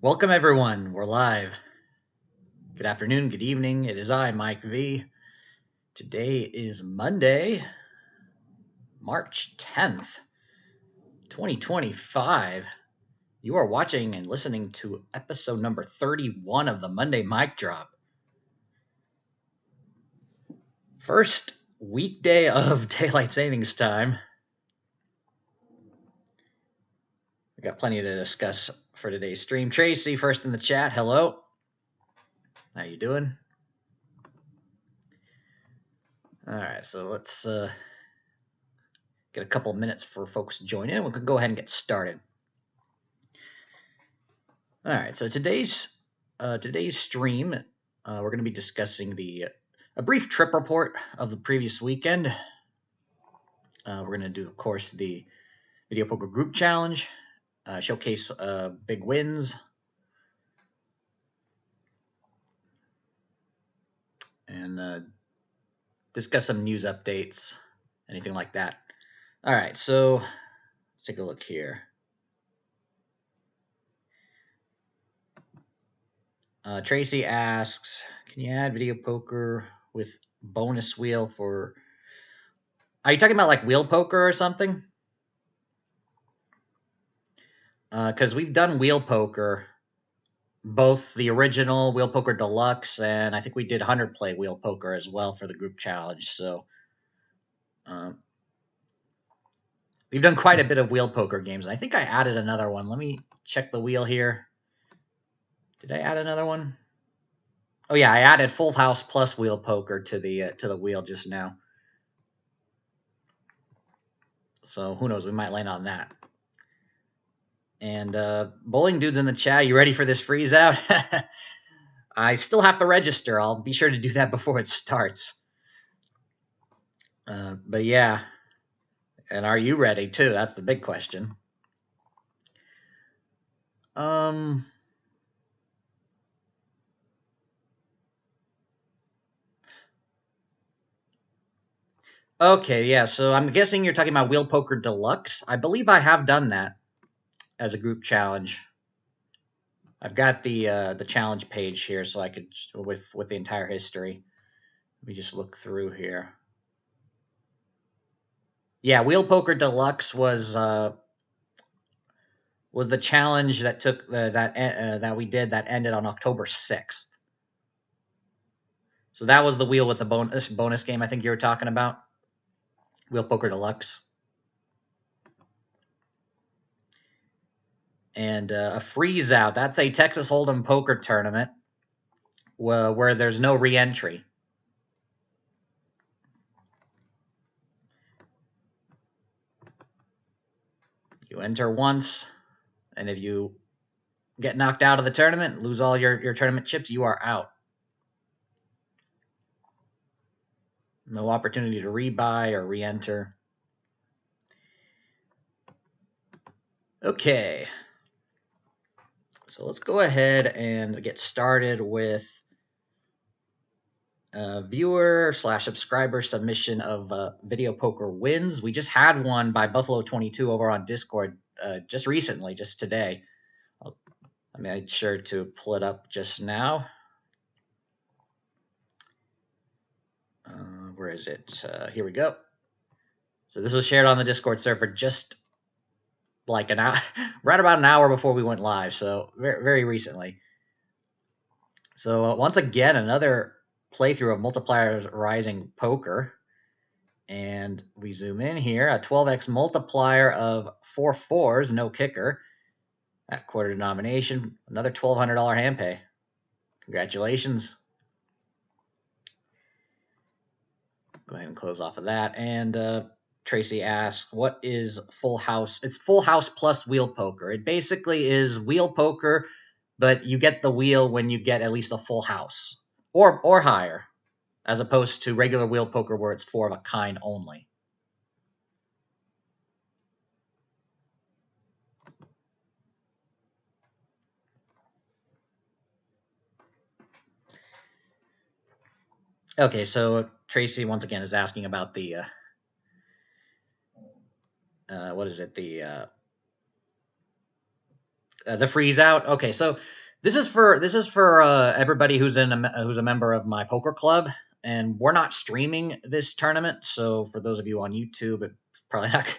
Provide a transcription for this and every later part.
Welcome, everyone. We're live. Good afternoon, good evening. It is I, Mike V. Today is Monday, March 10th, 2025. You are watching and listening to episode number 31 of the Monday Mic Drop. First weekday of daylight savings time. We got plenty to discuss for today's stream. Tracy, first in the chat. Hello. How you doing? All right, so let's get a couple of minutes for folks to join in. We can go ahead and get started. All right, so today's stream, we're going to be discussing a brief trip report of the previous weekend. We're going to do, of course, the Video Poker Group Challenge, showcase big wins, and discuss some news updates, anything like that. All right, so let's take a look here. Tracy asks, can you add Video Poker with bonus wheel for... Are you talking about like wheel poker or something? Because we've done wheel poker, both the original Wheel Poker Deluxe, and I think we did 100 play wheel poker as well for the group challenge. So we've done quite a bit of wheel poker games. I think I added another one. Let me check the wheel here. Did I add another one? Oh yeah, I added Full House plus wheel poker to the wheel just now. So who knows? We might land on that. And Bowling Dude's in the chat. You ready for this freeze out? I still have to register. I'll be sure to do that before it starts. But yeah. And are you ready too? That's the big question. Okay, yeah. So I'm guessing you're talking about Wheel Poker Deluxe. I believe I have done that as a group challenge. I've got the challenge page here, so I could with the entire history. Let me just look through here. Yeah, Wheel Poker Deluxe was the challenge that took that we did that ended on October 6th. So that was the wheel with the bonus game I think you were talking about. Wheel Poker Deluxe. And a freeze out. That's a Texas Hold'em poker tournament where there's no re-entry. You enter once, and if you get knocked out of the tournament, lose all your tournament chips, you are out. No opportunity to rebuy or re-enter. Okay. So let's go ahead and get started with viewer/subscriber submission of Video Poker wins. We just had one by Buffalo22 over on Discord just recently, just today. I made sure to pull it up just now. Where is it? Here we go. So this was shared on the Discord server just like an hour, right about an hour before we went live. So very, very recently. So once again, another playthrough of Multipliers Rising Poker. And we zoom in here, a 12x multiplier of 4 4s, no kicker. At quarter denomination, another $1,200 hand pay. Congratulations. Go ahead and close off of that. And Tracy asks, what is Full House? It's Full House plus wheel poker. It basically is wheel poker, but you get the wheel when you get at least a full house or higher, as opposed to regular wheel poker where it's 4 of a kind only. Okay, so Tracy once again is asking about the what is it? The freeze out. Okay, so this is for everybody who's who's a member of my poker club, and we're not streaming this tournament. So for those of you on YouTube, it's probably not.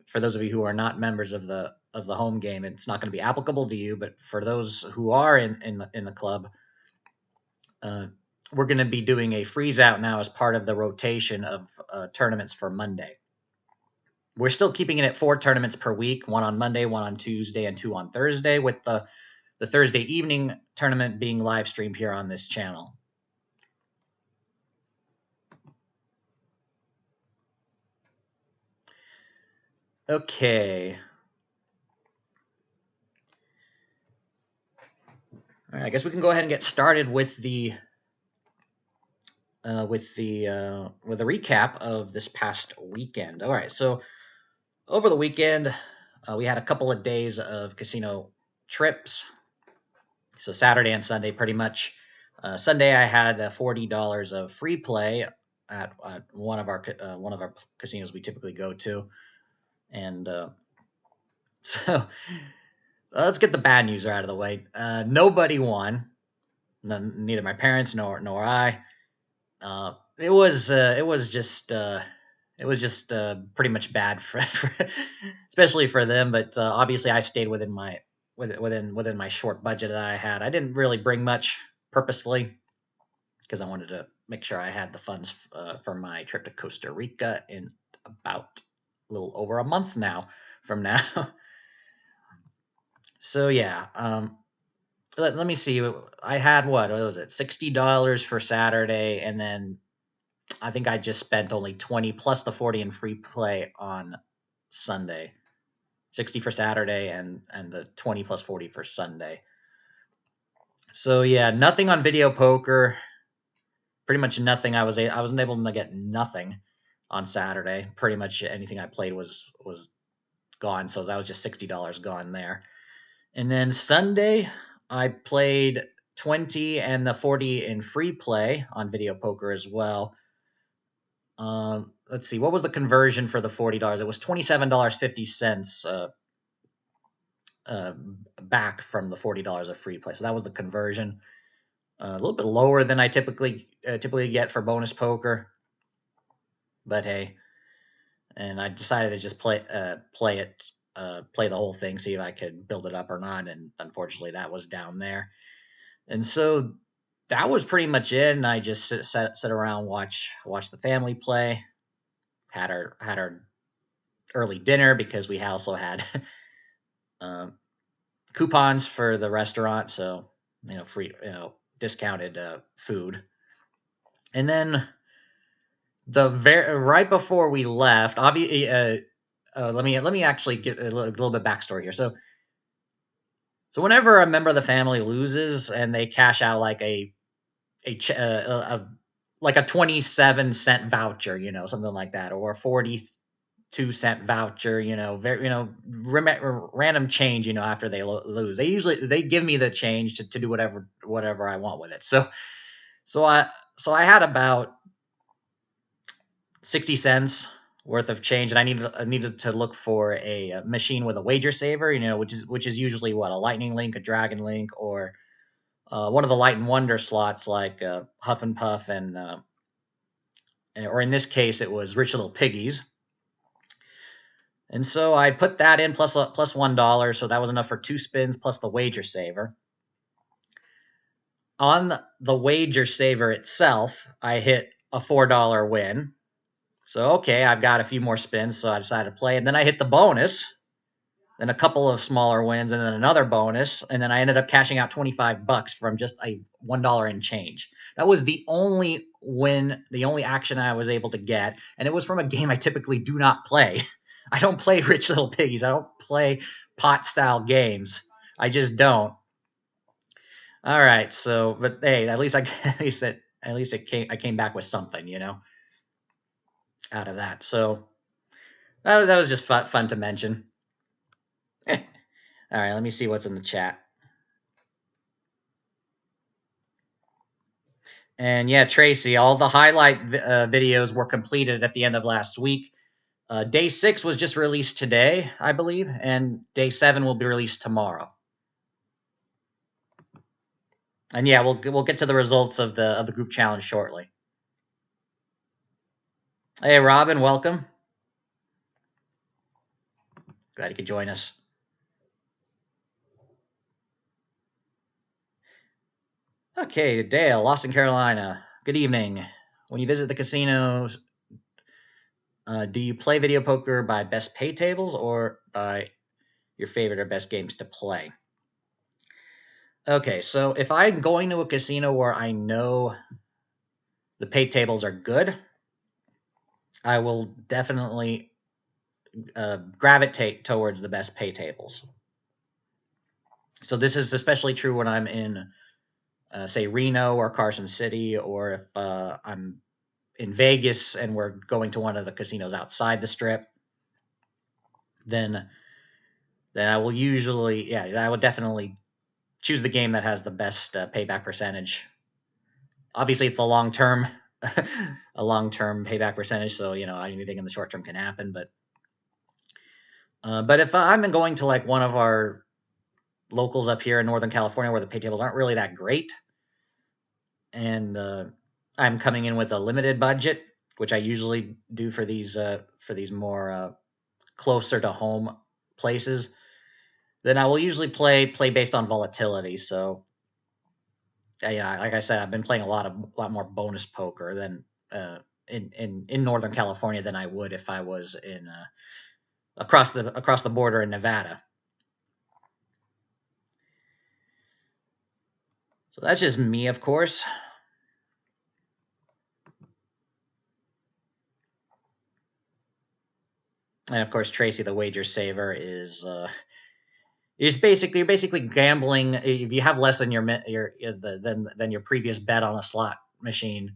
For those of you who are not members of the home game, it's not going to be applicable to you. But for those who are in the club, uh, we're going to be doing a freeze out now as part of the rotation of tournaments for Monday. We're still keeping it at 4 tournaments per week, one on Monday, one on Tuesday, and 2 on Thursday, with the Thursday evening tournament being live streamed here on this channel. Okay. All right, I guess we can go ahead and get started with the recap of this past weekend. All right, so over the weekend, we had a couple of days of casino trips. So Saturday and Sunday, pretty much. Sunday, I had $40 of free play at one of our casinos we typically go to, and so let's get the bad news right out of the way. Nobody won. Neither my parents nor I. It was just pretty much bad for especially for them. But obviously, I stayed within my short budget that I had. I didn't really bring much purposefully because I wanted to make sure I had the funds for my trip to Costa Rica in about a little over a month now from now. So yeah, let me see. I had what was it? $60 for Saturday, and then I think I just spent only 20 plus the 40 in free play on Sunday. 60 for Saturday and the 20 plus 40 for Sunday. So yeah, nothing on video poker. Pretty much nothing. I wasn't able to get nothing on Saturday. Pretty much anything I played was gone. So that was just $60 gone there. And then Sunday, I played 20 and the 40 in free play on video poker as well. Let's see, what was the conversion for the $40? It was $27.50 back from the $40 of free play. So that was the conversion. A little bit lower than I typically get for bonus poker, but hey. And I decided to just play the whole thing, see if I could build it up or not. And unfortunately, that was down there. And so that was pretty much it. And I just sit around, watch the family play. Had our early dinner because we also had coupons for the restaurant, so free, discounted food. And then right before we left, obviously, let me actually get a little bit backstory here. So whenever a member of the family loses and they cash out like a 27-cent voucher, something like that, or a 42-cent voucher, random change, after they lose, they give me the change to do whatever I want with it. So I had about 60 cents worth of change, and I needed to look for a machine with a wager saver, which is usually what, a lightning link, a dragon link, or one of the light and wonder slots like Huff and Puff or in this case it was Rich Little Piggies. And so I put that in plus $1, so that was enough for 2 spins plus the wager saver. On the wager saver itself, I hit a $4 win. So okay, I've got a few more spins, so I decided to play. And then I hit the bonus, then a couple of smaller wins, and then another bonus, and then I ended up cashing out $25 from just a $1 in change. That was the only win, the only action I was able to get, and it was from a game I typically do not play. I don't play Rich Little Piggies. I don't play pot-style games. I just don't. All right, so but hey, at least I came back with something, out of that. So that was just fun to mention. All right, let me see what's in the chat. And yeah, Tracy, all the highlight videos were completed at the end of last week. Day 6 was just released today, I believe, and day 7 will be released tomorrow. And yeah, we'll get to the results of the group challenge shortly. Hey, Robin, welcome. Glad you could join us. Okay, Dale, Austin, Carolina. Good evening. When you visit the casinos, do you play video poker by best pay tables or by your favorite or best games to play? Okay, so if I'm going to a casino where I know the pay tables are good, I will definitely gravitate towards the best pay tables. So this is especially true when I'm in, say, Reno or Carson City, or if I'm in Vegas and we're going to one of the casinos outside the strip. Then I will usually, yeah, I would definitely choose the game that has the best payback percentage. Obviously, it's a long term, a long term payback percentage. So anything in the short term can happen. But if I'm going to like one of our locals up here in Northern California where the pay tables aren't really that great, and I'm coming in with a limited budget, which I usually do for these more closer to home places, then I will usually play based on volatility. So yeah, like I said, I've been playing a lot more bonus poker than in Northern California than I would if I was in across the border in Nevada. So that's just me, of course. And of course, Tracy, the wager saver, is you're basically gambling. If you have less than than your previous bet on a slot machine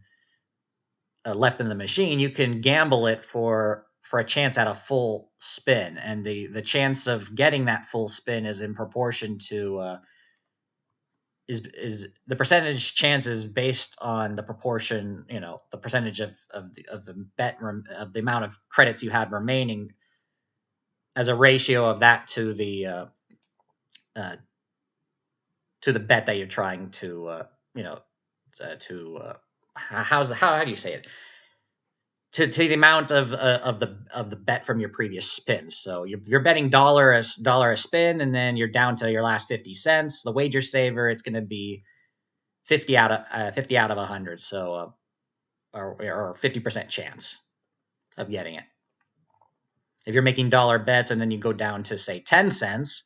left in the machine, you can gamble it for a chance at a full spin, and the chance of getting that full spin is in proportion to is the percentage chance is based on the proportion, the percentage of the of the amount of credits you had remaining as a ratio of that uh, to the bet that you're trying to you know to how do you say it, to the amount of the bet from your previous spin. So you're betting dollar a spin, and then you're down to your last 50 cents. The wager saver, it's going to be 50 out of 100. So or 50% chance of getting it. If you're making dollar bets and then you go down to say 10 cents,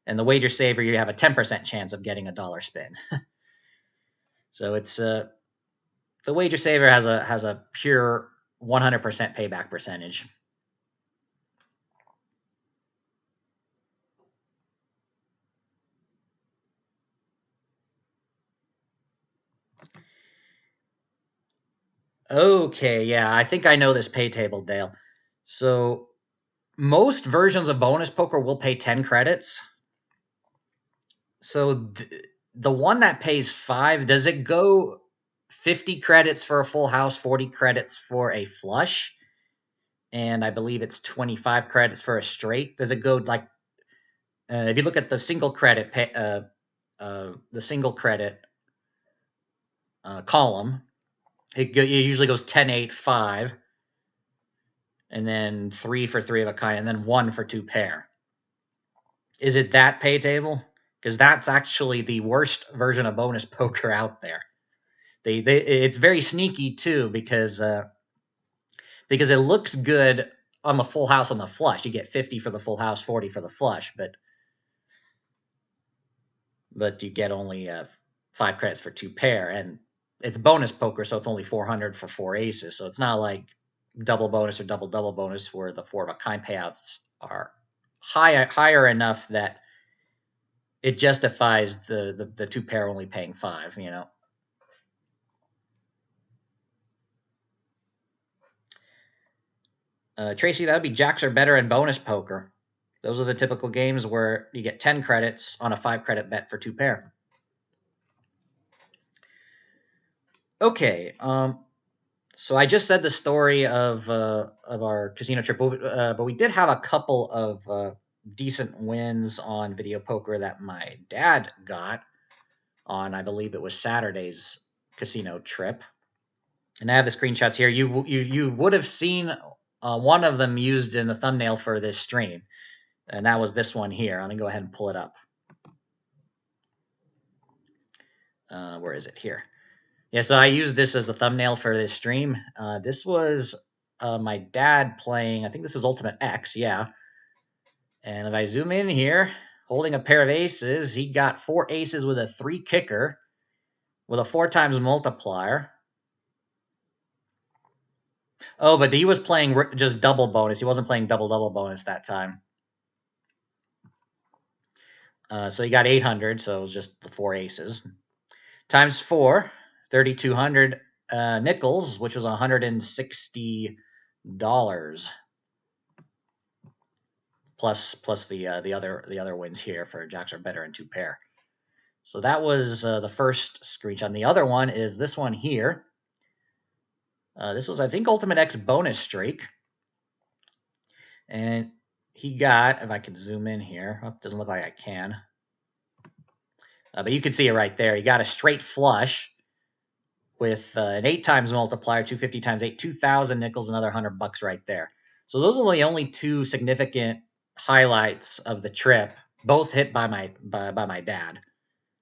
and the wager saver, you have a 10% chance of getting a dollar spin. So it's the wager saver has a pure 100% payback percentage. Okay, yeah, I think I know this pay table, Dale. So most versions of bonus poker will pay 10 credits. So the one that pays 5, does it go 50 credits for a full house, 40 credits for a flush? And I believe it's 25 credits for a straight. Does it go like if you look at the single credit the single credit column, it usually goes 10, 8, 5, and then 3 for 3 of a kind, and then 1 for 2 pair. Is it that pay table? Because that's actually the worst version of bonus poker out there. It's very sneaky too because it looks good on the full house on the flush. You get 50 for the full house, 40 for the flush, but you get only 5 credits for 2 pair, and it's bonus poker, so it's only 400 for 4 aces. So it's not like double bonus or double bonus where the 4 of a kind payouts are higher enough that it justifies the 2 pair only paying 5. Tracy, that would be jacks are better in bonus poker. Those are the typical games where you get 10 credits on a 5 credit bet for 2 pair. Okay, so I just said the story of our casino trip, but we did have a couple of decent wins on video poker that my dad got. on, I believe it was Saturday's casino trip. And I have the screenshots here. You would have seen one of them used in the thumbnail for this stream, and that was this one here. Let me go ahead and pull it up. Where is it? Here. Yeah, so I used this as the thumbnail for this stream. This was my dad playing, I think this was Ultimate X, yeah. And if I zoom in here, holding a pair of aces, he got 4 aces with a 3 kicker with a 4 times multiplier. Oh, but he was playing just double bonus. He wasn't playing double bonus that time. So he got 800, so it was just the 4 aces. Times 4, 3,200 nickels, which was $160. Plus the other wins here for jacks are better in 2 pair. So that was the first screenshot. The other one is this one here. This was, I think, Ultimate X bonus streak. And he got, if I could zoom in here, oh, doesn't look like I can. But you can see it right there. He got a straight flush with an 8 times multiplier, 250 times 8, 2,000 nickels, another $100 right there. So those are the only 2 significant highlights of the trip, both hit by my dad.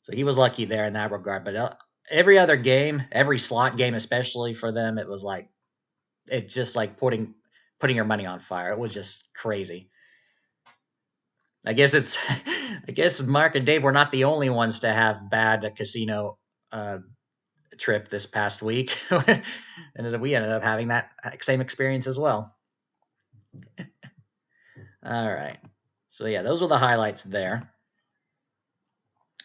So he was lucky there in that regard. But every other game, every slot game, especially for them, it was like it's just like putting your money on fire. It was just crazy. I guess Mark and Dave were not the only ones to have bad casino trip this past week, and we ended up having that same experience as well. All right, so yeah, those were the highlights there.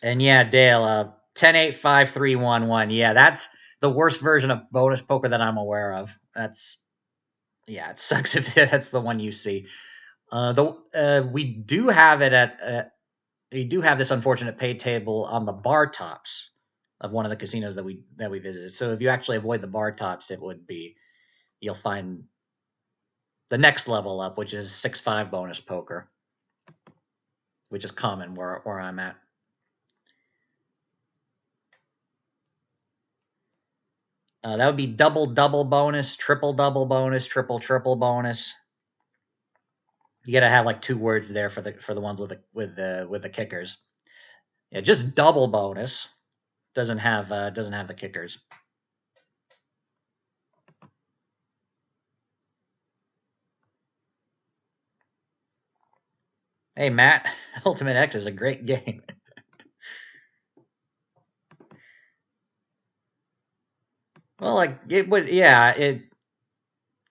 And yeah, Dale, 10-8-5-3-1-1. Yeah, that's the worst version of bonus poker that I'm aware of. Yeah, it sucks if that's the one you see. We do have it at we do have this unfortunate pay table on the bar tops of one of the casinos that we visited. So if you actually avoid the bar tops, you'll find the next level up, which is 6-5 bonus poker, which is common where I'm at. That would be double bonus, triple bonus, triple bonus. You got to have like 2 words there for the ones with the kickers. Yeah, just double bonus doesn't have the kickers. Hey Matt, Ultimate X is a great game. Well, like it would, yeah.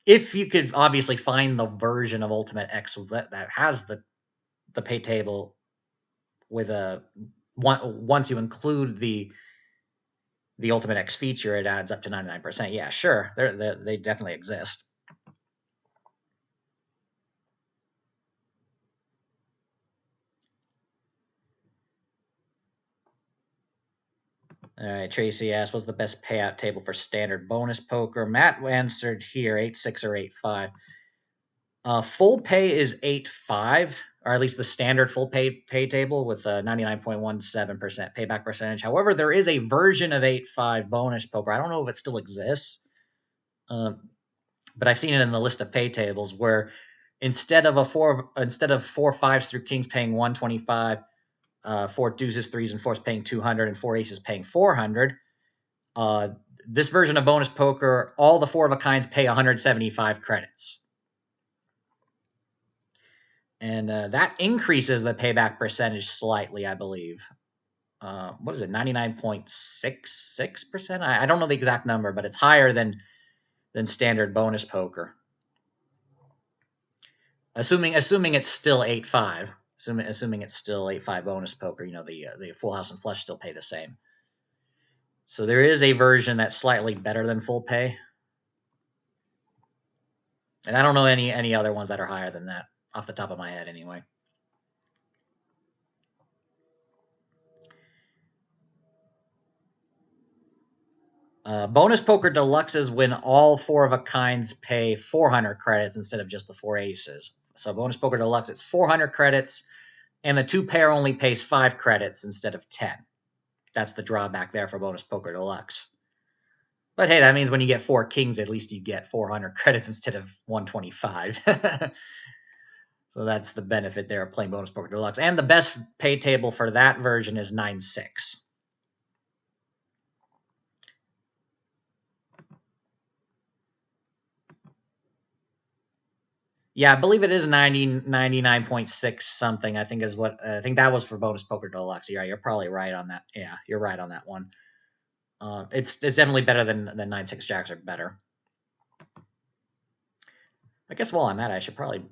If you could obviously find the version of Ultimate X that has the pay table with once you include the Ultimate X feature, it adds up to 99%. Yeah, sure, they definitely exist. All right, Tracy asked, "What's the best payout table for standard bonus poker?" Matt answered here, 8-6 or 8-5. Full pay is 8-5, or at least the standard full pay table with a 99.17% payback percentage. However, there is a version of 8-5 bonus poker. I don't know if it still exists, but I've seen it in the list of pay tables where instead of 4 fives through kings paying 125, 4 deuces, 3s, and 4s paying 200, and 4 aces paying 400. This version of bonus poker, all the 4 of a kinds pay 175 credits. And that increases the payback percentage slightly, I believe. What is it, 99.66%? I don't know the exact number, but it's higher than standard bonus poker. Assuming it's still 8-5. Assuming it's still 8-5 bonus poker, the full house and flush still pay the same. So there is a version that's slightly better than full pay. And I don't know any other ones that are higher than that off the top of my head anyway. Bonus Poker Deluxe is when all 4 of a kinds pay 400 credits instead of just the 4 aces. So Bonus Poker Deluxe, it's 400 credits, and the 2 pair only pays 5 credits instead of 10. that's the drawback there for Bonus Poker Deluxe. But hey, that means when you get 4 kings, at least you get 400 credits instead of 125. So that's the benefit there of playing Bonus Poker Deluxe. And the best pay table for that version is 9-6. Yeah, I believe it is 99.6 something, I think is what, I think that was for Bonus Poker Deluxe. Yeah, you're probably right on that. Yeah, you're right on that one. It's definitely better than 9-6 jacks are better. I guess while I'm at it, I should probably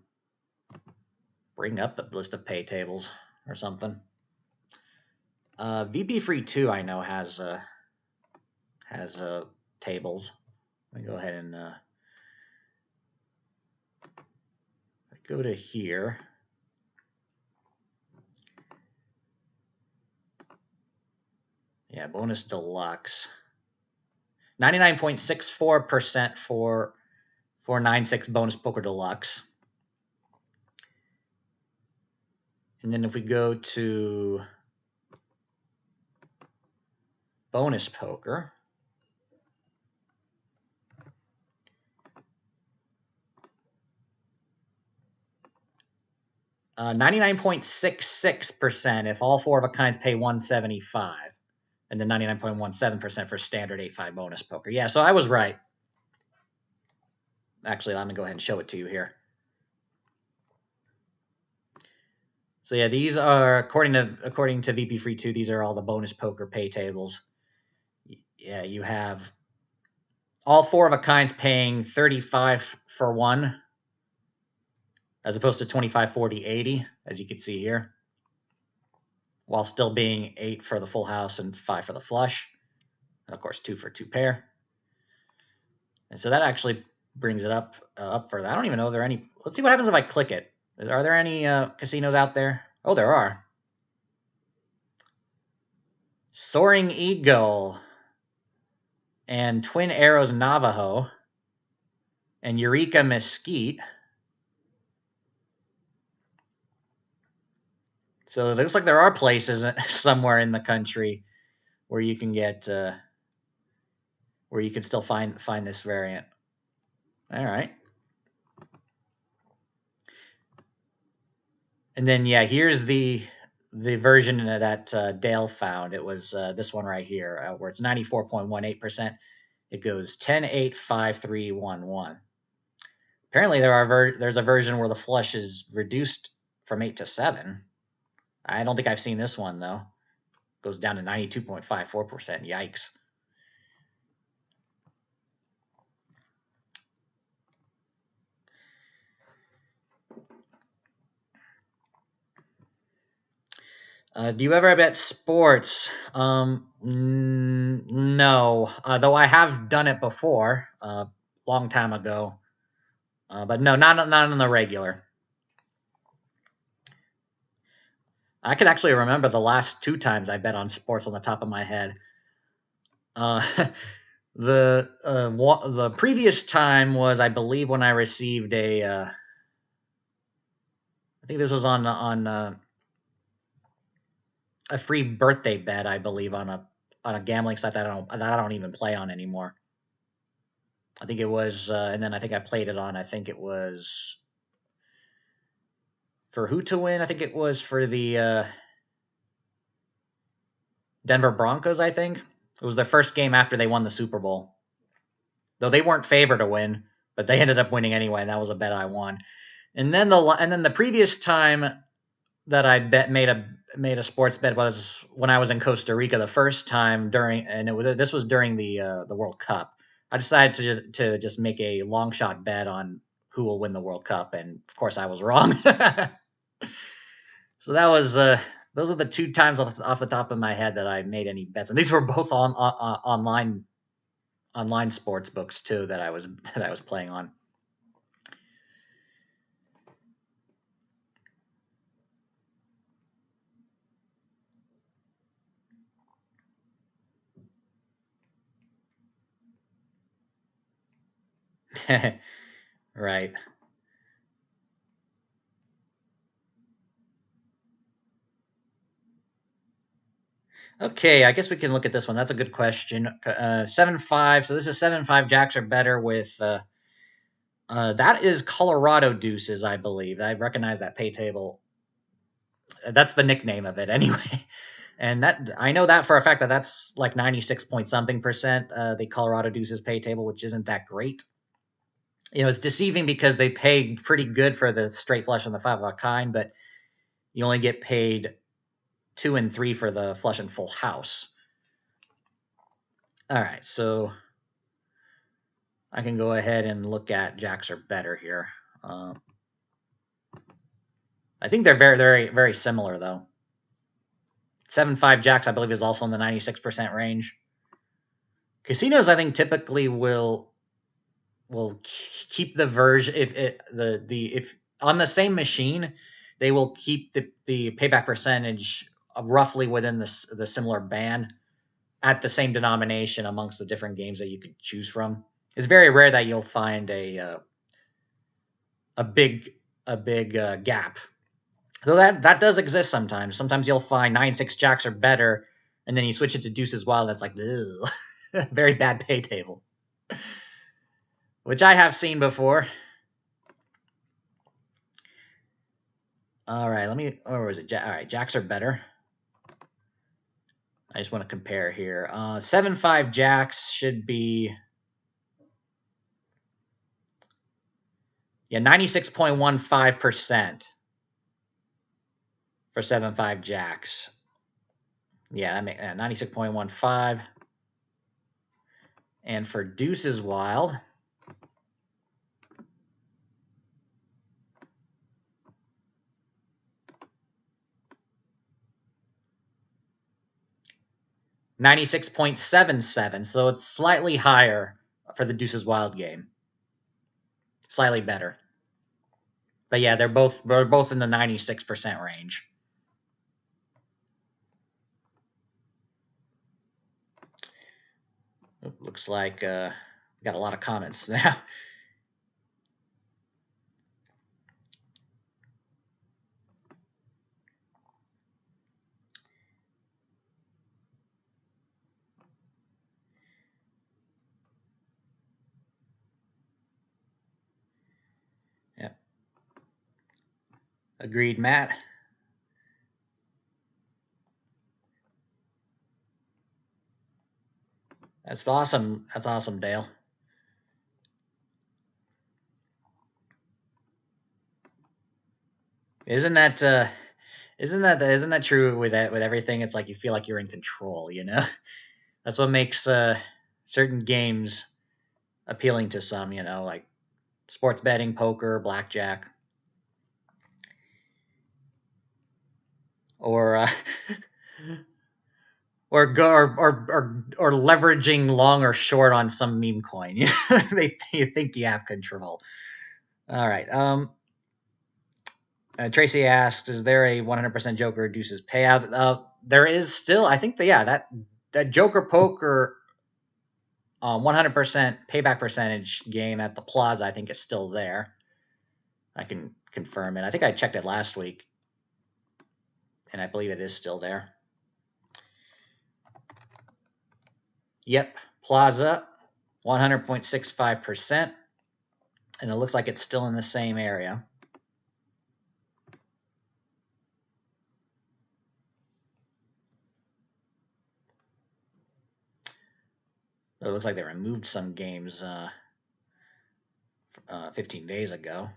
bring up the list of pay tables or something. VP Free 2 I know has tables. Let me go ahead and go to here. Yeah, Bonus Deluxe. 99.64% for 9-6 Bonus Poker Deluxe. And then if we go to Bonus Poker, uh, 99.66% if all 4 of a kinds pay 175. And then 99.17% for standard 8-5 Bonus Poker. Yeah, so I was right. Actually, let me go ahead and show it to you here. So yeah, these are according to VP Free 2, these are all the Bonus Poker pay tables. Yeah, you have all 4 of a kinds paying 35 for 1, as opposed to 25, 40, 80, as you can see here, while still being 8 for the full house and 5 for the flush, and of course 2 for 2 pair. And so that actually brings it up further. I don't even know if there are any. Let's see what happens if I click it. Are there any casinos out there? Oh, there are. Soaring Eagle and Twin Arrows Navajo and Eureka Mesquite. So it looks like there are places somewhere in the country where you can get where you can still find this variant. All right. And then yeah, here's the version that Dale found. It was this one right here, where it's 94.18%. It goes 10, 8, 5, 3, 1, 1. Apparently, there's a version where the flush is reduced from 8 to 7. I don't think I've seen this one though. It goes down to 92.54%. Yikes. Do you ever bet sports? No. Though I have done it before, long time ago. But no, not on the regular. I can actually remember the last 2 times I bet on sports on the top of my head. Uh, the previous time was, I believe, when I received I think this was on a free birthday bet, I believe, on a gambling site that I don't even play on anymore. I think it was, and then I think I played it on. I think it was for who to win. I think it was for the Denver Broncos. I think it was their first game after they won the Super Bowl. Though they weren't favored to win, but they ended up winning anyway, and that was a bet I won. And then the previous time that I made a sports bet was when I was in Costa Rica the first time this was during the World Cup. I decided to just make a long shot bet on who will win the World Cup, and of course I was wrong. So that was those are the 2 times off the top of my head that I made any bets, and these were both on online sports books too that I was playing on. Right. Okay, I guess we can look at this one. That's a good question. 7-5. So this is 7-5 jacks or better with that is Colorado deuces, I believe. I recognize that pay table. That's the nickname of it anyway. And that I know that for a fact that that's like 96 point something percent, the Colorado deuces pay table, which isn't that great. It's deceiving because they pay pretty good for the straight flush and the five of a kind, but you only get paid 2 and 3 for the flush and full house. All right, so I can go ahead and look at jacks or better here. I think they're very, very, very similar though. 7-5 jacks, I believe, is also in the 96% range. Casinos, I think, typically will keep the version if on the same machine, they will keep the payback percentage roughly within the similar band at the same denomination amongst the different games that you could choose from. It's very rare that you'll find a big gap. Though that does exist sometimes. Sometimes you'll find 9-6 jacks or better, and then you switch it to deuces wild. That's like, ugh, very bad pay table, which I have seen before. All right, or was it? All right, jacks are better. I just want to compare here. 7-5 jacks should be 96.15% for 7-5 jacks. Yeah, that makes 96.15. And for deuces wild, 96.77. So it's slightly higher for the deuces wild game. Slightly better. But yeah, they're both in the 96% range. Looks like we got a lot of comments now. Yep. Agreed, Matt. That's awesome. That's awesome, Dale. Isn't that true with everything? It's like you feel like you're in control, you know? That's what makes certain games appealing to some, like sports betting, poker, blackjack, or or leveraging long or short on some meme coin. You think you have control. All right. Tracy asks, "Is there a 100% Joker Deuces payout?" There is still. I think that Joker Poker 100% payback percentage game at the Plaza, I think, is still there. I can confirm it. I think I checked it last week, and I believe it is still there. Yep, Plaza, 100.65%, and it looks like it's still in the same area. It looks like they removed some games 15 days ago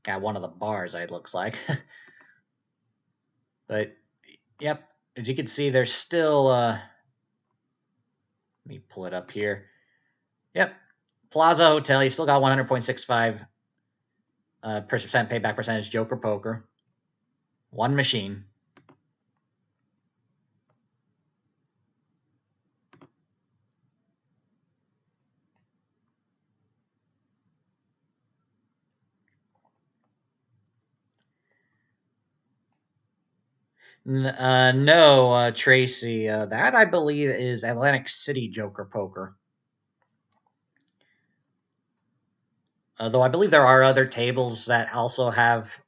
at one of the bars, it looks like. But, yep, as you can see, there's still... let me pull it up here. Yep, Plaza Hotel, you still got 100.65% payback percentage Joker Poker. One machine. No, Tracy. That I believe is Atlantic City Joker Poker. Though I believe there are other tables that also have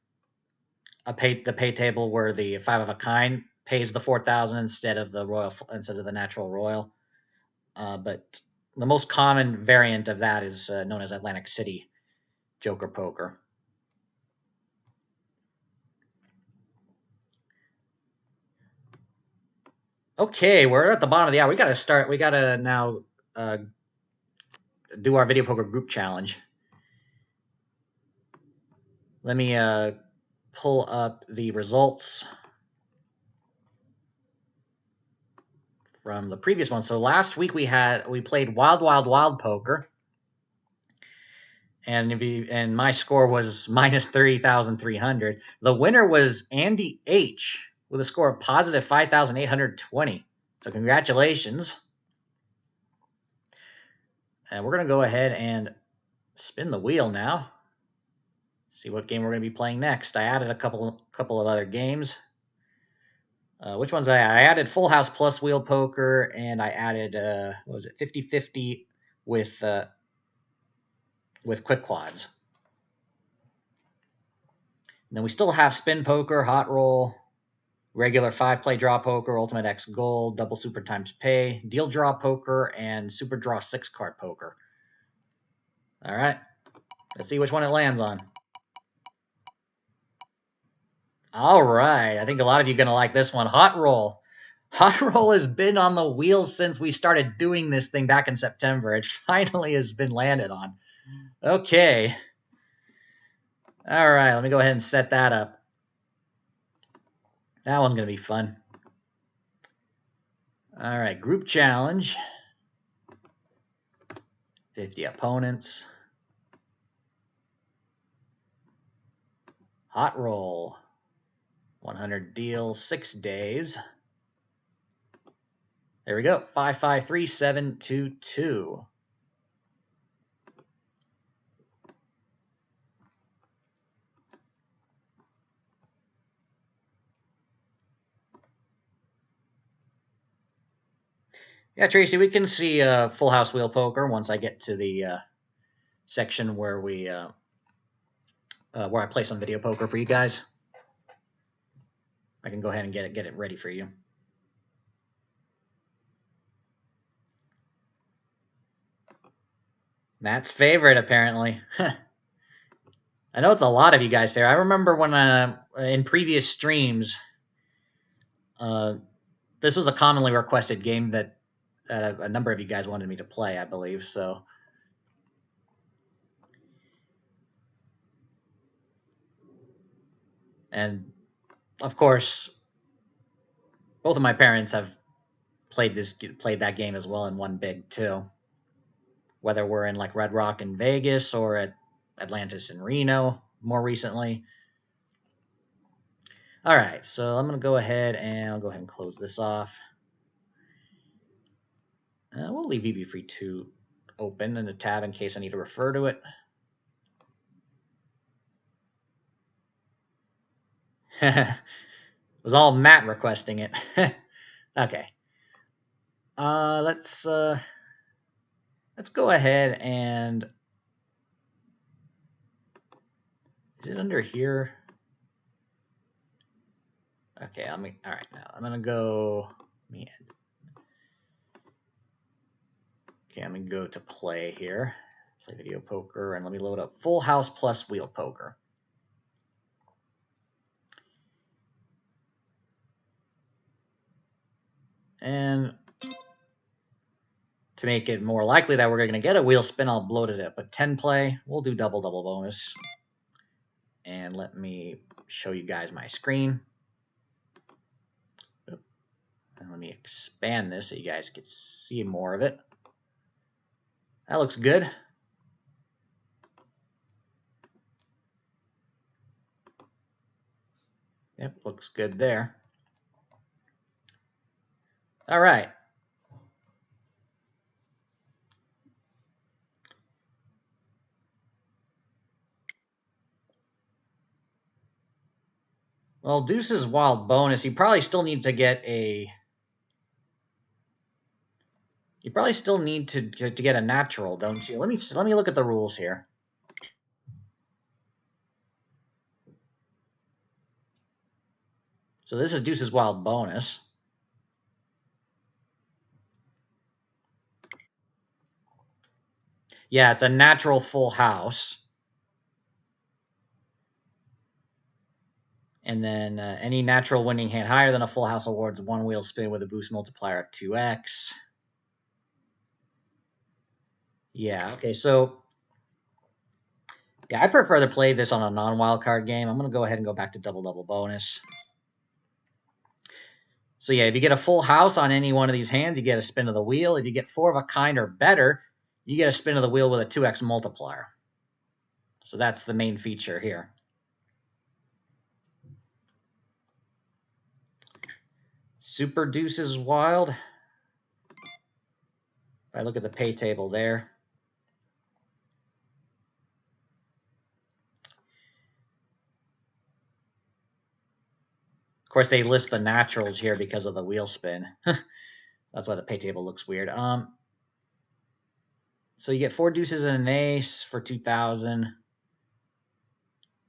the pay table where the 5 of a kind pays the 4,000 instead of the natural royal. But the most common variant of that is known as Atlantic City Joker Poker. Okay, we're at the bottom of the hour. We got to start. We got to now do our video poker group challenge. Let me pull up the results from the previous one. So last week we played Wild Wild Wild Poker, and my score was minus 30,300. The winner was Andy H with a score of positive 5,820. So congratulations. And we're gonna go ahead and spin the wheel now. See what game we're gonna be playing next. I added a couple of other games. Which ones I added? Full House plus Wheel Poker, and I added what was it, 50-50 with Quick Quads. And then we still have Spin Poker, Hot Roll, regular 5-play Draw Poker, Ultimate X Gold, Double Super Times Pay, Deal Draw Poker, and Super Draw 6-card Poker. All right, let's see which one it lands on. All right, I think a lot of you are going to like this one. Hot Roll. Hot Roll has been on the wheels since we started doing this thing back in September. It finally has been landed on. Okay. All right, let me go ahead and set that up. That one's going to be fun. All right, group challenge. 50 opponents. Hot Roll. 100 deals, 6 days. There we go. 553722. Yeah, Tracy, we can see Full House Wheel Poker once I get to the section where we where I play some video poker for you guys. I can go ahead and get it ready for you. Matt's favorite, apparently. I know it's a lot of you guys' favorite. I remember when in previous streams, this was a commonly requested game that a number of you guys wanted me to play, I believe. So, and of course, both of my parents have played that game as well and won big too. Whether we're in like Red Rock in Vegas or at Atlantis in Reno more recently. All right, so I'm gonna go ahead and close this off. We'll leave EB32 open in the tab in case I need to refer to it. It was all Matt requesting it. Okay. Let's go ahead and is it under here? Okay, all right, now I'm gonna go Okay, I'm gonna go to play here. Play video poker, and let me load up Full House plus Wheel Poker. And to make it more likely that we're going to get a wheel spin, I'll bloat it up a 10 play. We'll do double bonus. And let me show you guys my screen. And let me expand this so you guys can see more of it. That looks good. Yep, looks good there. All right. Well, Deuce's wild bonus. You probably still need to get a. You probably still need to get a natural, don't you? Let me look at the rules here. So this is Deuce's Wild bonus. Yeah, it's a natural full house. And then any natural winning hand higher than a full house awards one wheel spin with a boost multiplier of 2x. Yeah, okay, so yeah, I prefer to play this on a non-wild card game. I'm going to go ahead and go back to double bonus. So yeah, if you get a full house on any one of these hands, you get a spin of the wheel. If you get 4 of a kind or better, you get a spin of the wheel with a 2x multiplier. So that's the main feature here. Super Deuce is wild. If I look at the pay table there, of course, they list the naturals here because of the wheel spin. That's why the pay table looks weird. So you get 4 deuces and an ace for 2,000.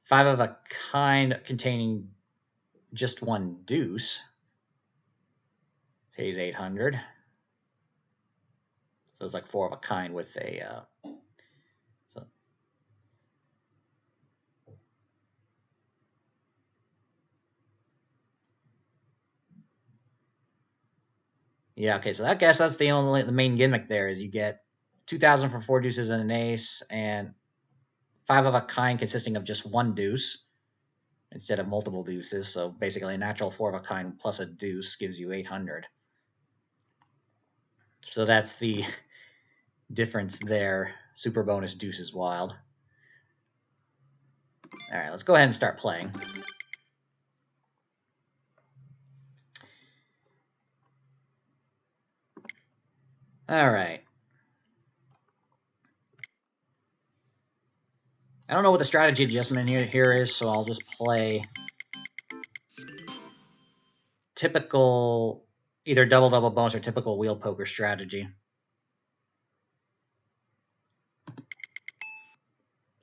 5 of a kind containing just 1 deuce pays 800. So it's like 4 of a kind with a. Yeah, okay, so I guess that's the main gimmick there is you get 2,000 for 4 deuces and an ace, and 5 of a kind consisting of just 1 deuce instead of multiple deuces. So basically, a natural 4 of a kind plus a deuce gives you 800. So that's the difference there. Super bonus deuce is wild. All right, let's go ahead and start playing. All right. I don't know what the strategy adjustment here is, so I'll just play typical, either double bonus or typical wheel poker strategy.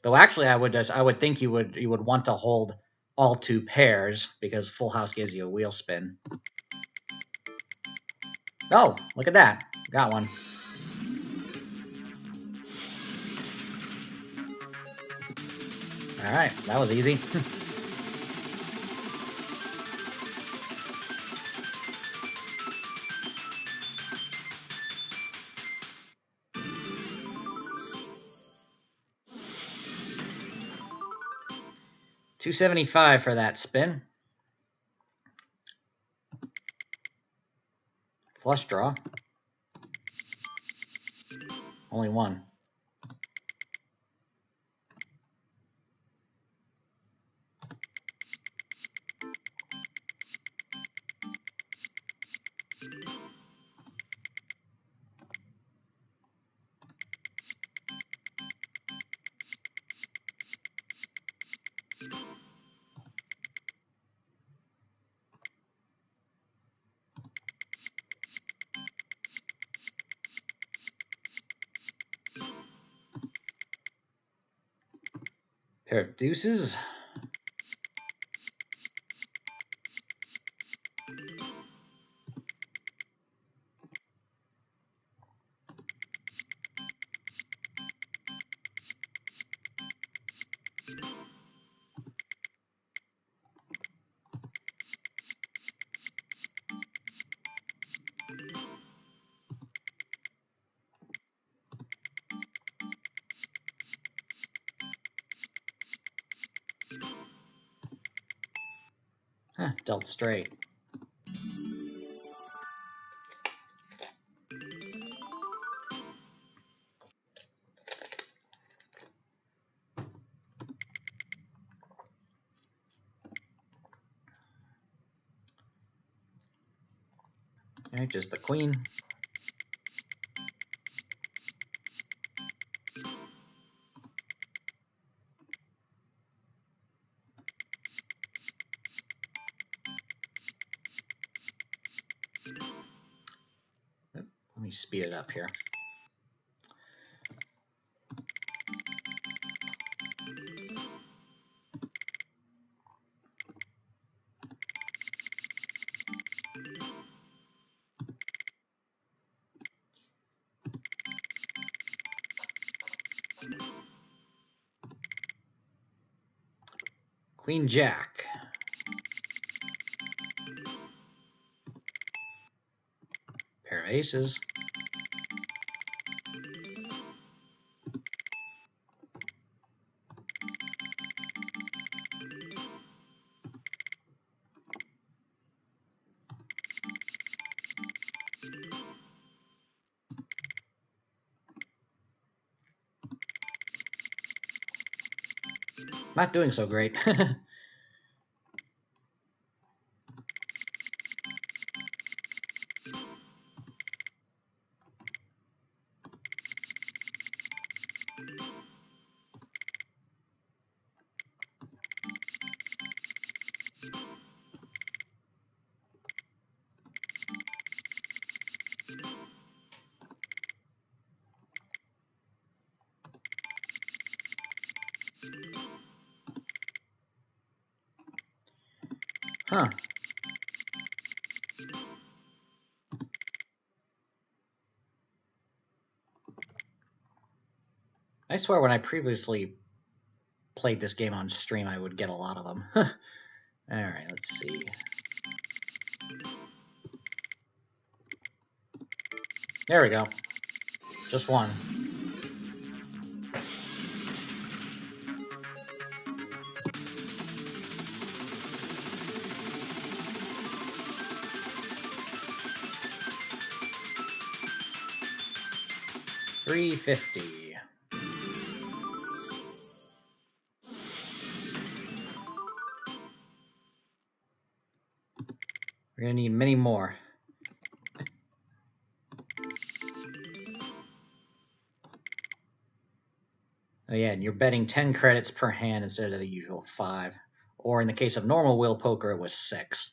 Though actually, I would think you would want to hold all 2 pairs because full house gives you a wheel spin. Oh, look at that! Got one. All right, that was easy. $275 for that spin. Flush draw. Only one. Pair of deuces. Huh, dealt straight. All right, just the queen. Let me speed it up here. Queen Jack. Pair of aces. Not doing so great. Huh. I swear when I previously played this game on stream, I would get a lot of them. Alright, let's see. There we go. Just one. $350. We're gonna need many more. Oh yeah, and you're betting 10 credits per hand instead of the usual 5. Or in the case of normal wheel poker, it was 6.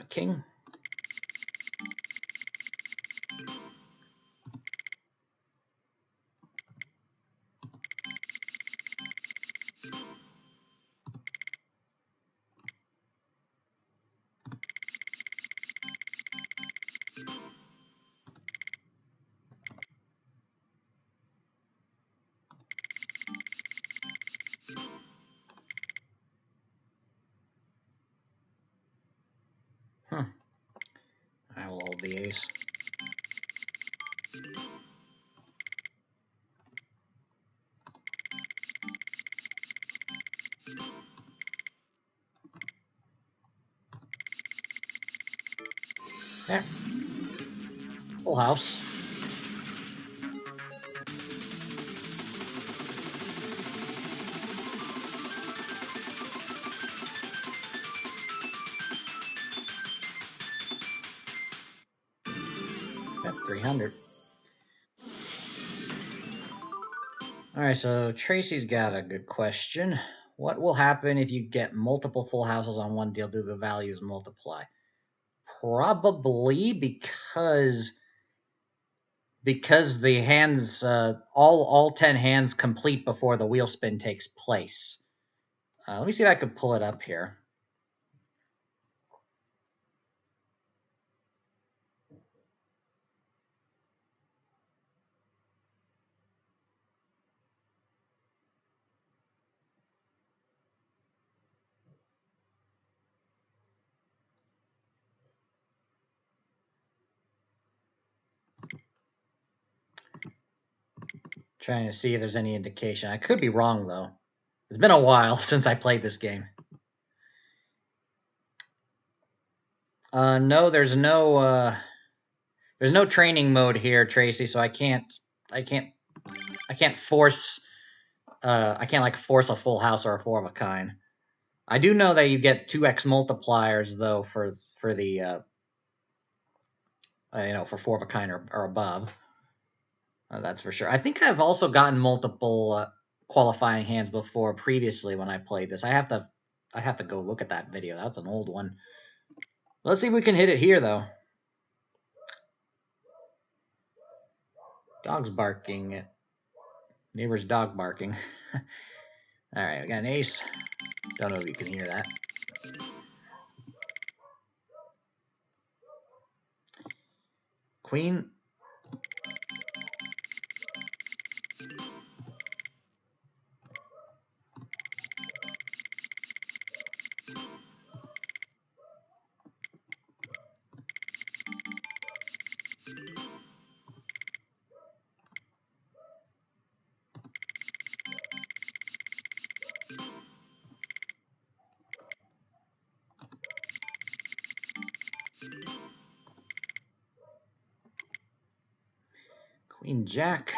King. I will hold the ace. There. Full house. Got 300. Alright, so Tracy's got a good question. What will happen if you get multiple full houses on one deal? Do the values multiply? Probably because the hands all 10 hands complete before the wheel spin takes place. Let me see if I could pull it up here. Trying to see if there's any indication. I could be wrong though. It's been a while since I played this game. No, there's no training mode here, Tracy. So I can't force like force a full house or a 4 of a kind. I do know that you get 2x multipliers though for the for 4 of a kind or above. That's for sure. I think I've also gotten multiple qualifying hands before previously when I played this. I have to go look at that video. That's an old one. Let's see if we can hit it here though. Dog's barking. Neighbor's dog barking. All right, we got an ace. Don't know if you can hear that. Queen. Queen, Jack.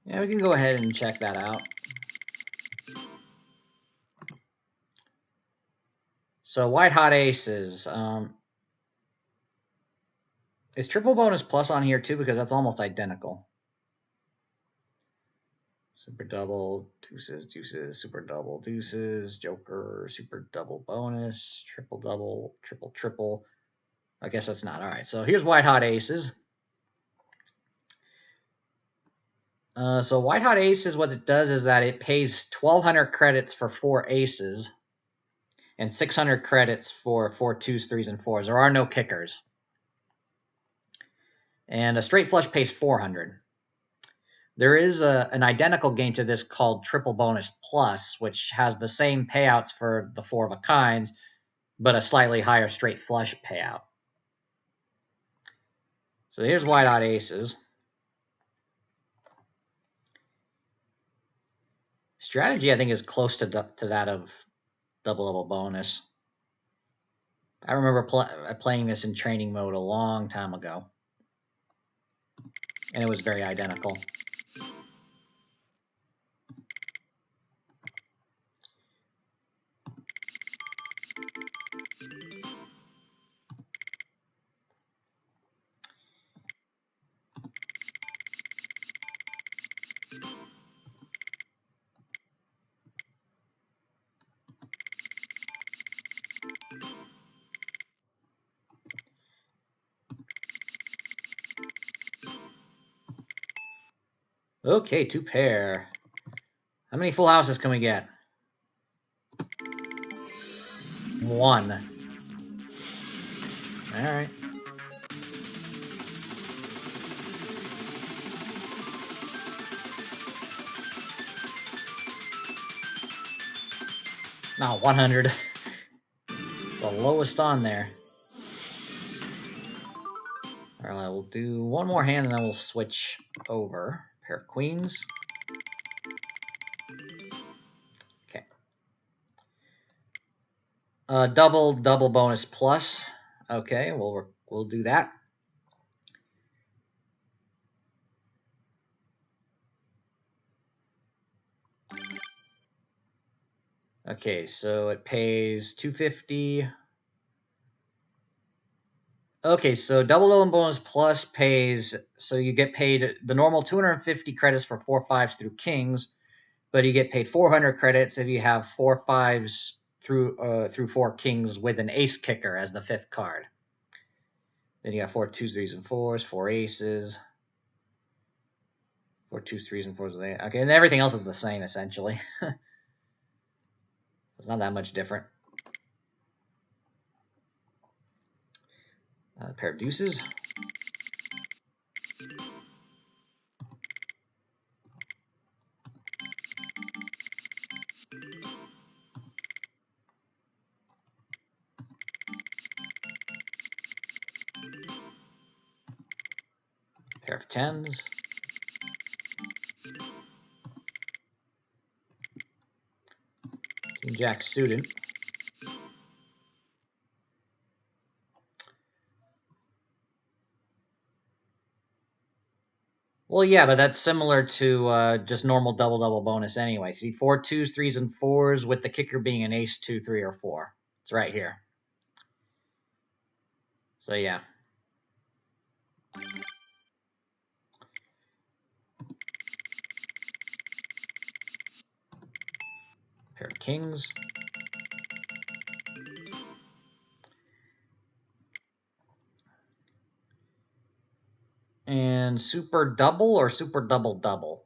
Yeah, we can go ahead and check that out. So white hot aces. Is triple bonus plus on here too? Because that's almost identical. Super double, deuces, deuces, super double, deuces, joker, super double bonus, triple double, triple triple. I guess that's not. All right, so here's white hot aces. So white hot aces, what it does is that it pays 1,200 credits for 4 aces and 600 credits for 4 twos, 3s, and 4s. There are no kickers. And a straight flush pays 400. There is an identical game to this called Triple Bonus Plus, which has the same payouts for the 4 of a kinds, but a slightly higher straight flush payout. So here's white hot aces. Strategy, I think, is close to that of double double bonus. I remember playing this in training mode a long time ago, and it was very identical. Okay, 2 pair. How many full houses can we get? 1. All right. Not 100. The lowest on there. All right, we'll do one more hand and then we'll switch over. Pair of queens. Okay. Double bonus plus. Okay, we'll do that. Okay, so it pays 250. Okay, so double bonus plus pays, so you get paid the normal 250 credits for 4 5s through kings, but you get paid 400 credits if you have 4 5s through 4 kings with an ace kicker as the 5th card. Then you got 4 2s, 3s, and 4s, 4 aces, 4 2s, 3s, and 4s. Okay, and everything else is the same essentially. It's not that much different. Pair of deuces. Pair of tens. King Jack suited. Well, yeah, but that's similar to just normal double bonus anyway. See, 4 2s, 3s, and 4s with the kicker being an ace, 2, 3, or 4. It's right here. So yeah. Pair of kings. And super double or super double?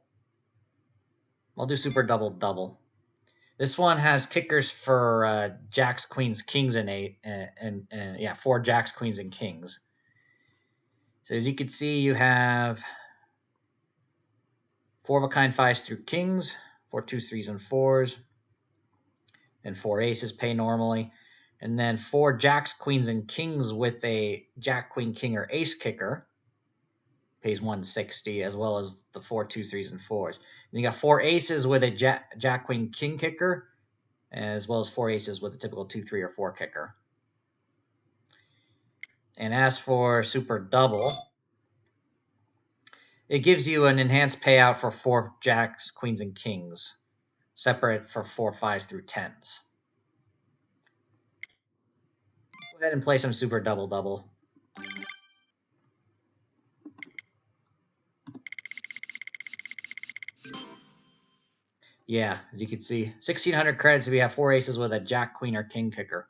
I'll do super double. This one has kickers for jacks, queens, kings, and 8, and yeah, 4 jacks, queens, and kings. So as you can see, you have 4 of a kind 5s through kings, 4 2s, 3s, and 4s, and 4 aces pay normally, and then 4 jacks, queens, and kings with a jack, queen, king, or ace kicker pays 160, as well as the 4 2s, 3s, and 4s. Then you got 4 aces with a jack, queen, king kicker as well as 4 aces with a typical 2, 3, or 4 kicker. And as for Super Double, it gives you an enhanced payout for 4 jacks, queens, and kings, separate for 4 5s through 10s. Go ahead and play some Super Double Double. Yeah, as you can see, 1,600 credits if you have 4 aces with a jack, queen, or king kicker.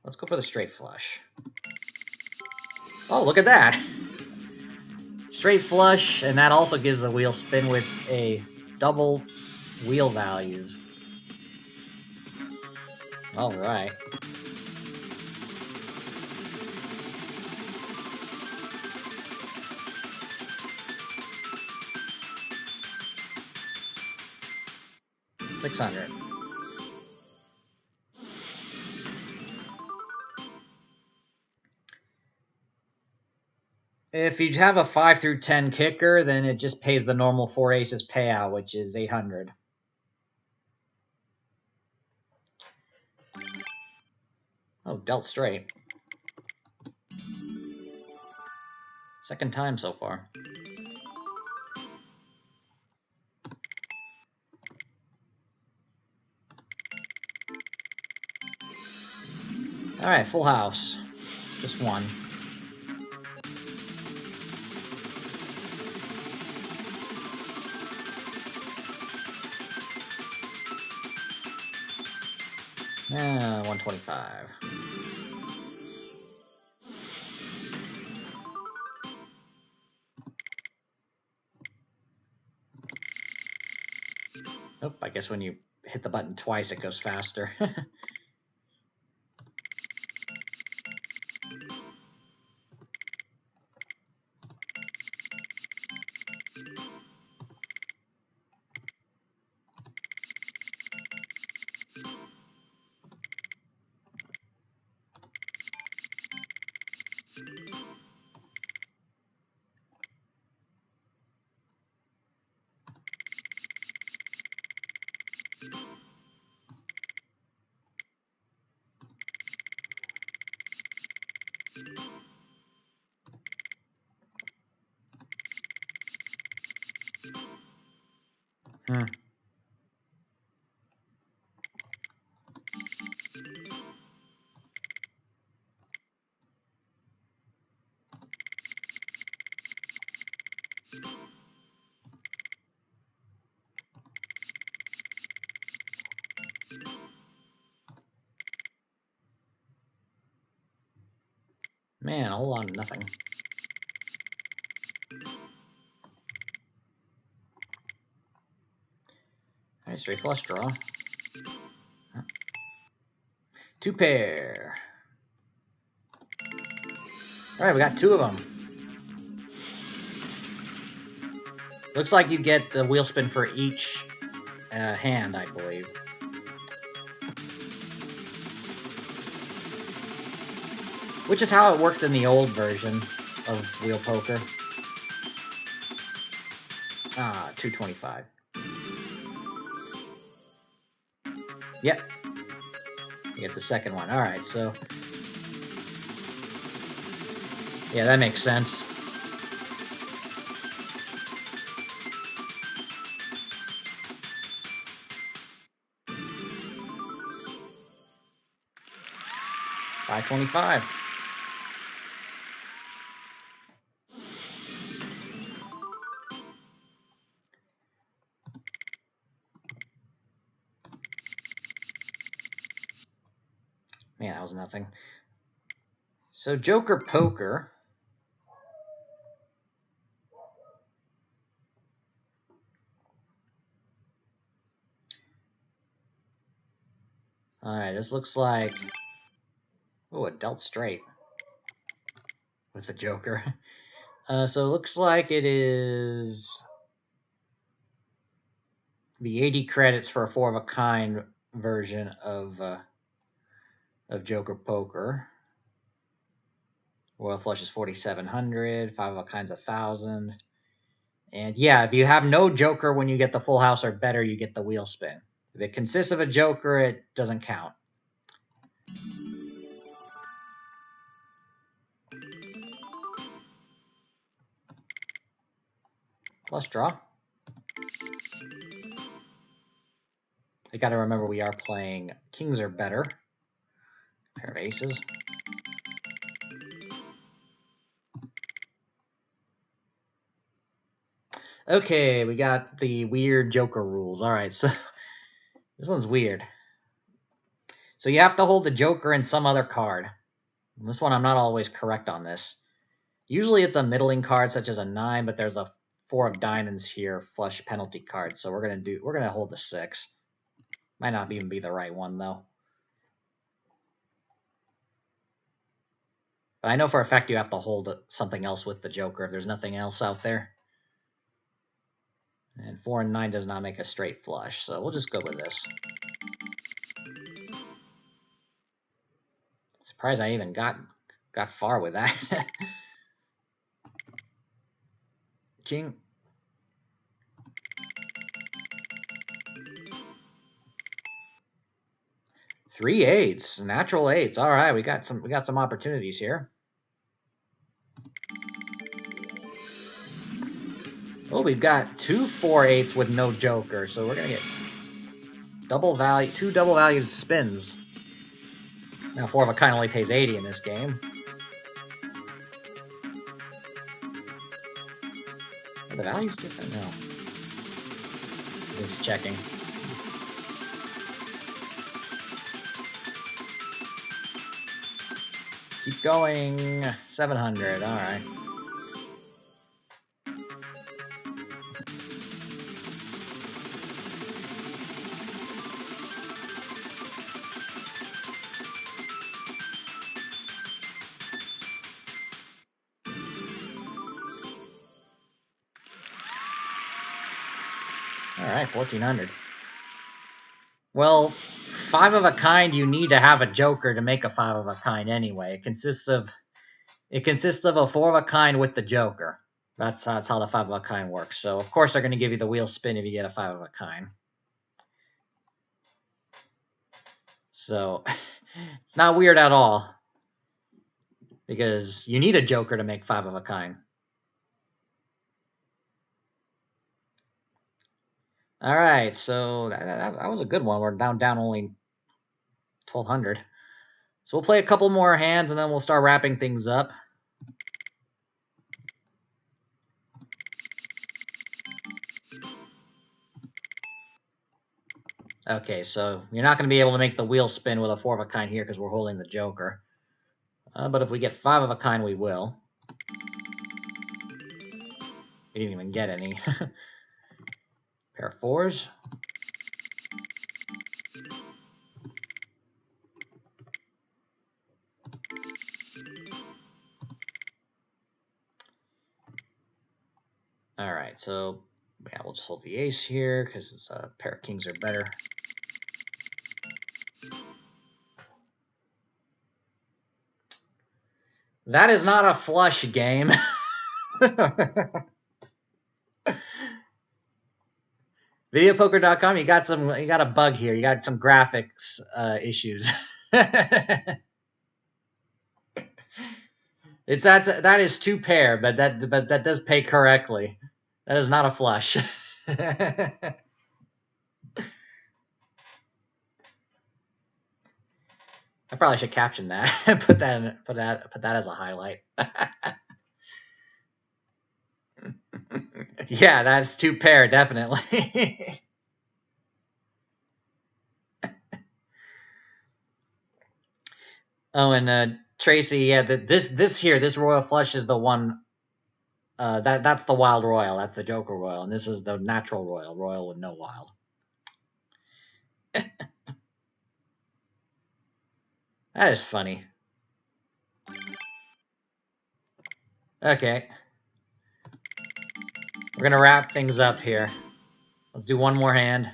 Let's go for the straight flush. Oh, look at that! Straight flush, and that also gives a wheel spin with a double wheel values. All right. $600. If you have a 5 through 10 kicker, then it just pays the normal 4 aces payout, which is $800. Oh, dealt straight. Second time so far. All right, full house. Just one. Yeah, 125. Oh, I guess when you hit the button twice, it goes faster. Hmm. Man, a whole lot of nothing. All right, straight flush draw. 2 pair. All right, we got 2 of them. Looks like you get the wheel spin for each hand, I believe. Which is how it worked in the old version of Wheel Poker. Ah, 225. Yep. You get the second one. All right, so... yeah, that makes sense. $525. Man, that was nothing. So Joker Poker. All right, this looks like... oh, a dealt straight with the Joker. So it looks like it is the 80 credits for a 4 of a kind version of Joker Poker. Royal flush is 4,700. Five of a kind's 1,000. And yeah, if you have no joker when you get the full house or better, you get the wheel spin. If it consists of a joker, it doesn't count. Flush draw. I got to remember we are playing kings or better. Pair of aces. Okay, we got the weird joker rules. All right, so this one's weird. So you have to hold the joker and some other card. This one, I'm not always correct on this. Usually it's a middling card, such as a 9, but there's a 4 of diamonds here, flush penalty card. So we're gonna hold the 6. Might not even be the right one though. But I know for a fact you have to hold something else with the joker if there's nothing else out there. And 4 and 9 does not make a straight flush, so we'll just go with this. Surprised I even got far with that. King. Three eights, natural eights. All right, we got some opportunities here. Oh, we've got 2 4-8s with no joker, so we're gonna get double value, 2 double valued spins. Now 4 of a kind only pays 80 in this game. Are the values different? No. Just checking. Keep going. 700. All right. All right, 1,400. Well, 5 of a kind, you need to have a joker to make a 5 of a kind anyway. It consists of a 4 of a kind with the joker. That's how the 5 of a kind works. So of course they're going to give you the wheel spin if you get a 5 of a kind. So it's not weird at all, because you need a joker to make 5 of a kind. All right, so that was a good one. We're down only 1,200. So we'll play a couple more hands, and then we'll start wrapping things up. Okay, so you're not going to be able to make the wheel spin with a 4 of a kind here because we're holding the joker. But if we get 5 of a kind, we will. We didn't even get any. Pair of 4s. All right, so yeah, we'll just hold the ace here because it's a pair of kings or better. That is not a flush game. Videopoker.com, you got a bug here. You got some graphics issues. That is 2 pair, but that does pay correctly. That is not a flush. I probably should caption that. put that as a highlight. Yeah, that's 2 pair, definitely. Oh, and Tracy, yeah, this royal flush is the one. That's the wild royal. That's the joker royal, and this is the natural royal with no wild. That is funny. Okay. We're gonna wrap things up here. Let's do one more hand.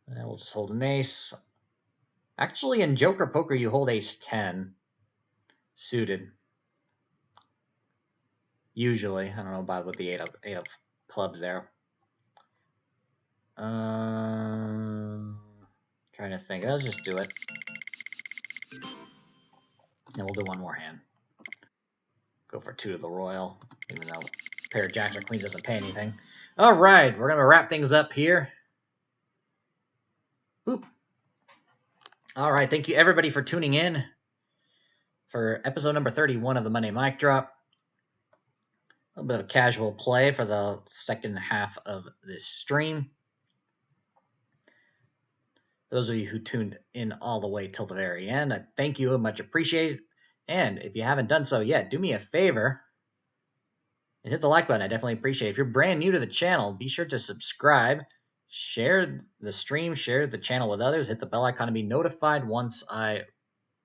And we'll just hold an ace. Actually, in Joker Poker, you hold ace 10. suited. Usually, I don't know about with the eight of clubs there. Trying to think. Let's just do it. And we'll do one more hand. Go for 2 to the royal, even though pair of jacks or queens doesn't pay anything. All right, we're gonna wrap things up here. Boop. All right, thank you everybody for tuning in for episode number 31 of the Monday Mic Drop. A little bit of casual play for the second half of this stream. For those of you who tuned in all the way till the very end, I thank you, much appreciated. And if you haven't done so yet, do me a favor and hit the like button. I definitely appreciate it. If you're brand new to the channel, be sure to subscribe, share the stream, share the channel with others, hit the bell icon to be notified once I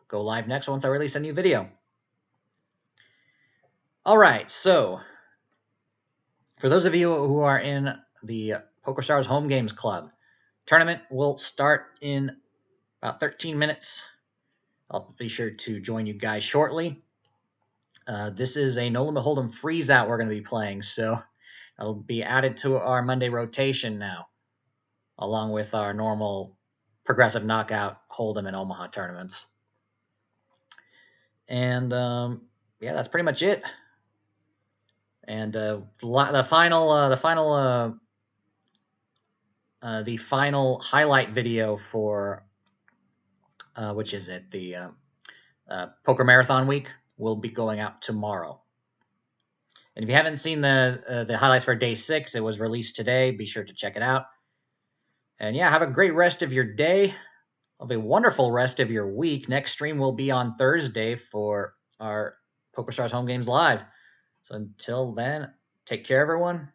go live next, once I release a new video. All right, so for those of you who are in the PokerStars Home Games Club, tournament will start in about 13 minutes. I'll be sure to join you guys shortly. This is a No Limit Hold'em freeze out we're going to be playing, so it'll be added to our Monday rotation now, along with our normal progressive knockout Hold'em and Omaha tournaments. And yeah, that's pretty much it. And the final highlight video for which is it, the Poker Marathon Week, will be going out tomorrow. And if you haven't seen the highlights for day 6, it was released today. Be sure to check it out. And yeah, have a great rest of your day. Have a wonderful rest of your week. Next stream will be on Thursday for our PokerStars Home Games Live. So until then, take care, everyone,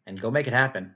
and go make it happen.